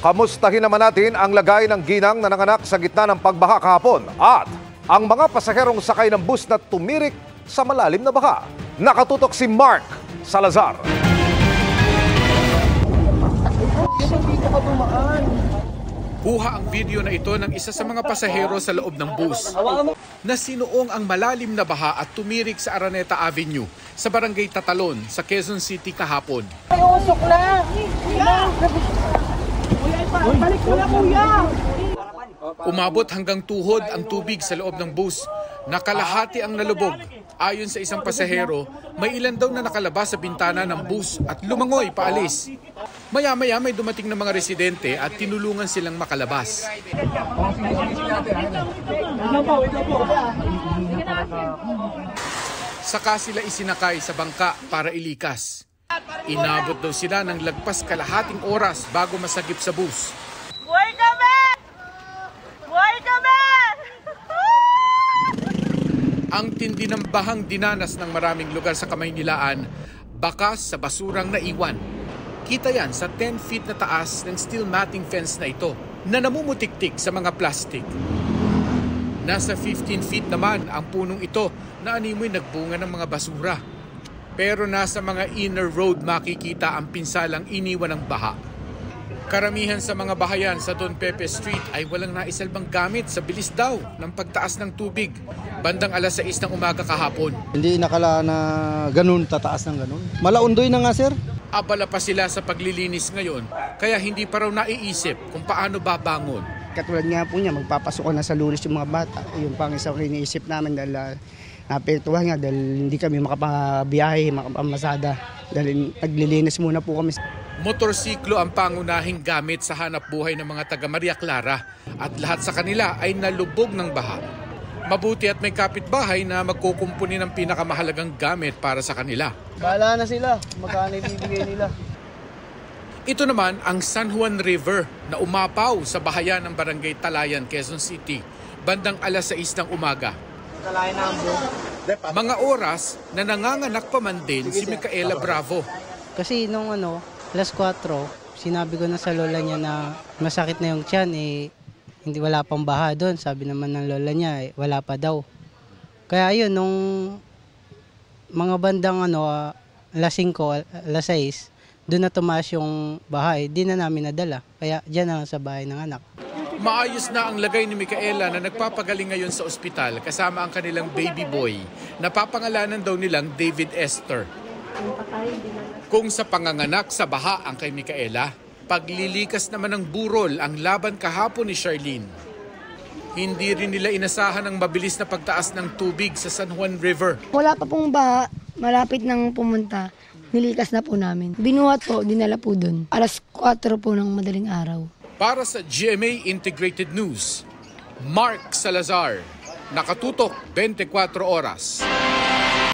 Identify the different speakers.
Speaker 1: Kamustahin naman natin ang lagay ng ginang na nanganak sa gitna ng pagbaha kahapon at ang mga pasaherong sakay ng bus na tumirik sa malalim na baha. Nakatutok si Mark Salazar.
Speaker 2: Kuha ang video na ito ng isa sa mga pasahero sa loob ng bus na sinuong ang malalim na baha at tumirik sa Araneta Avenue sa Barangay Tatalon sa Quezon City kahapon.
Speaker 3: Ay, usok na! Balik mo na, kuya!
Speaker 2: Umabot hanggang tuhod ang tubig sa loob ng bus. Nakalahati ang nalubog. Ayon sa isang pasahero, may ilan daw na nakalabas sa bintana ng bus at lumangoy paalis. Maya-maya may dumating na mga residente at tinulungan silang makalabas. Saka sila isinakay sa bangka para ilikas. Inabot daw sila ng lagpas kalahating oras bago masagip sa bus.
Speaker 3: Buhay kami! Buhay kami!
Speaker 2: Ang tindi ng bahang dinanas ng maraming lugar sa Kamaynilaan, bakas sa basurang naiwan. Kita yan sa 10 feet na taas ng steel matting fence na ito na namumutiktik sa mga plastik. Nasa 15 feet naman ang punong ito na animoy nagbunga ng mga basura. Pero nasa mga inner road makikita ang pinsalang iniwan ng baha. Karamihan sa mga bahayan sa Don Pepe Street ay walang naisalbang gamit sa bilis daw ng pagtaas ng tubig. Bandang alas 6 ng umaga kahapon.
Speaker 4: Hindi nakala na ganun, tataas ng ganun. Malaundoy na nga, sir.
Speaker 2: Abala pa sila sa paglilinis ngayon, kaya hindi pa raw naiisip kung paano babangon.
Speaker 5: Katulad nga po niya, magpapasok na sa Lunes yung mga bata. Yung pang isang iniisip namin dahil napektuhan nga dahil hindi kami makapabiyahe, makapamasada. Dahil naglilinis muna po kami.
Speaker 2: Motorsiklo ang pangunahing gamit sa hanap buhay ng mga taga Maria Clara at lahat sa kanila ay nalubog ng baha. Mabuti at may kapitbahay na magkukumpuni ng pinakamahalagang gamit para sa kanila.
Speaker 5: Bahala na sila, magkano ibibigay nila.
Speaker 2: Ito naman ang San Juan River na umapaw sa bahayan ng Barangay Talayan, Quezon City, bandang alas 6 ng umaga. Mga oras na nanganganak pa man din si Micaela Bravo.
Speaker 6: Kasi nung alas 4, sinabi ko na sa lola niya na masakit na yung tiyan, hindi wala pang baha doon. Sabi naman ng lola niya, wala pa daw. Kaya ayun, nung mga bandang alas 5, alas 6, doon na tumaas yung baha, di na namin nadala. Kaya dyan na sa bahay ng anak.
Speaker 2: Maayos na ang lagay ni Micaela na nagpapagaling ngayon sa ospital kasama ang kanilang baby boy. Napapangalanan daw nilang David Esther. Kung sa panganganak sa baha ang kay Micaela, paglilikas naman ng burol ang laban kahapon ni Charlene. Hindi rin nila inasahan ang mabilis na pagtaas ng tubig sa San Juan River.
Speaker 7: Wala pa pong baha, malapit nang pumunta, nilikas na po namin. Binuhat po, dinala po dun. Alas 4 po ng madaling araw.
Speaker 2: Para sa GMA Integrated News, Mark Salazar, nakatutok 24 oras.